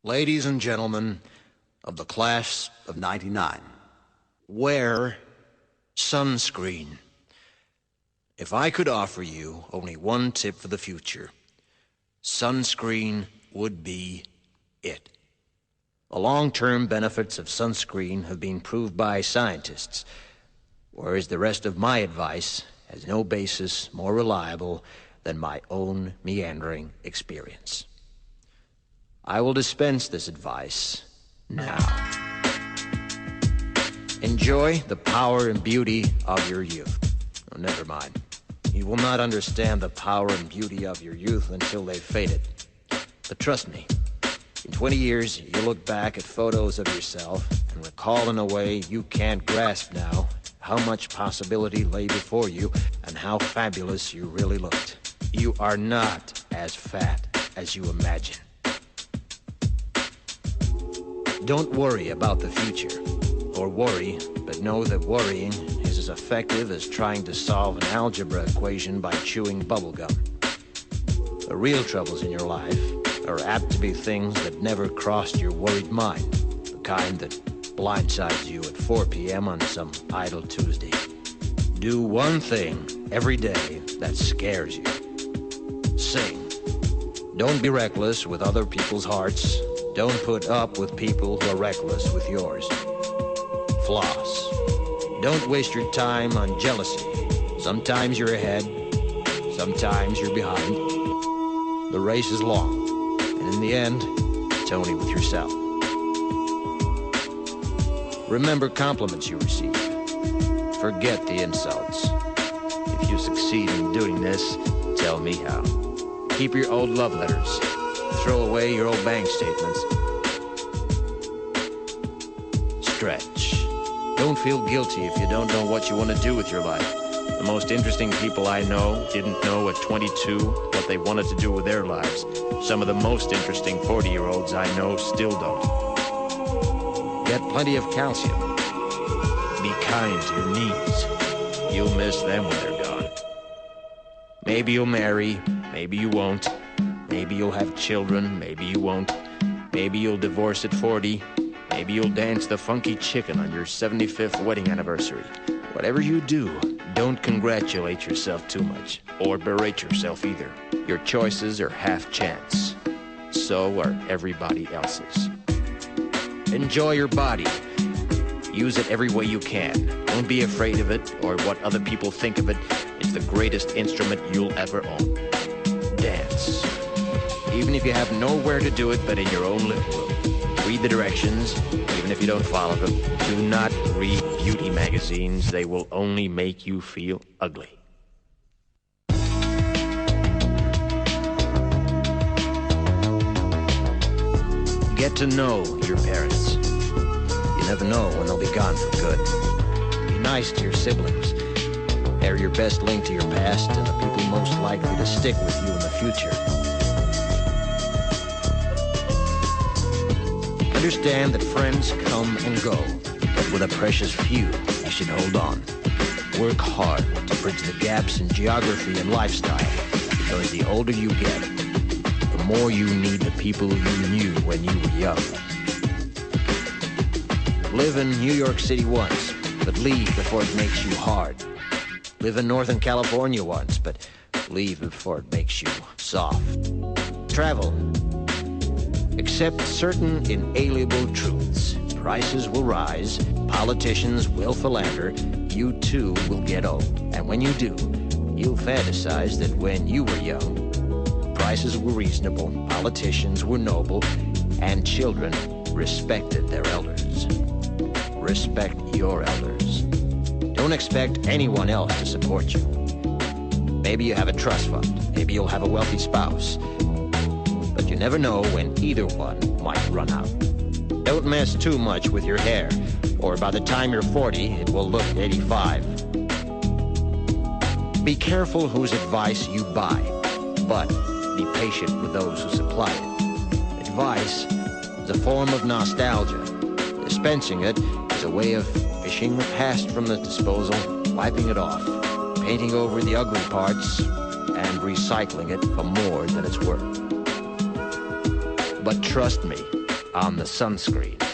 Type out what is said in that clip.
Ladies and gentlemen of the class of '99, wear sunscreen. If I could offer you only one tip for the future, sunscreen would be it. The long-term benefits of sunscreen have been proved by scientists, whereas the rest of my advice has no basis more reliable than my own meandering experience. I will dispense this advice now. Enjoy the power and beauty of your youth. Oh, never mind. You will not understand the power and beauty of your youth until they've faded. But trust me, in 20 years, you'll look back at photos of yourself and recall in a way you can't grasp now how much possibility lay before you and how fabulous you really looked. You are not as fat as you imagine. Don't worry about the future, or worry, but know that worrying is as effective as trying to solve an algebra equation by chewing bubblegum. The real troubles in your life are apt to be things that never crossed your worried mind, the kind that blindsides you at 4 p.m. on some idle Tuesday. Do one thing every day that scares you. Sing. Don't be reckless with other people's hearts. Don't put up with people who are reckless with yours. Floss. Don't waste your time on jealousy. Sometimes you're ahead, sometimes you're behind. The race is long, and in the end, it's only with yourself. Remember compliments you receive. Forget the insults. If you succeed in doing this, tell me how. Keep your old love letters. Throw away your old bank statements. Stretch. Don't feel guilty if you don't know what you want to do with your life. The most interesting people I know didn't know at 22 what they wanted to do with their lives. Some of the most interesting 40-year-olds I know still don't. Get plenty of calcium. Be kind to your knees. You'll miss them when they're gone. Maybe you'll marry, maybe you won't. Maybe you'll have children, maybe you won't. Maybe you'll divorce at 40. Maybe you'll dance the funky chicken on your 75th wedding anniversary. Whatever you do, don't congratulate yourself too much, or berate yourself either. Your choices are half chance. So are everybody else's. Enjoy your body. Use it every way you can. Don't be afraid of it, or what other people think of it. It's the greatest instrument you'll ever own. Dance. Even if you have nowhere to do it but in your own living room. Read the directions, even if you don't follow them. Do not read beauty magazines. They will only make you feel ugly. Get to know your parents. You never know when they'll be gone for good. Be nice to your siblings. They're your best link to your past and the people most likely to stick with you in the future. Understand that friends come and go, but with a precious few, you should hold on. Work hard to bridge the gaps in geography and lifestyle, because the older you get, the more you need the people you knew when you were young. Live in New York City once, but leave before it makes you hard. Live in Northern California once, but leave before it makes you soft. Travel. Accept certain inalienable truths. Prices will rise, politicians will philander, you too will get old. And when you do, you'll fantasize that when you were young, prices were reasonable, politicians were noble, and children respected their elders. Respect your elders. Don't expect anyone else to support you. Maybe you have a trust fund, maybe you'll have a wealthy spouse. But you never know when either one might run out. Don't mess too much with your hair, or by the time you're 40, it will look 85. Be careful whose advice you buy, but be patient with those who supply it. Advice is a form of nostalgia. Dispensing it is a way of fishing the past from the disposal, wiping it off, painting over the ugly parts, and recycling it for more than it's worth. But trust me, on the Sunscreen.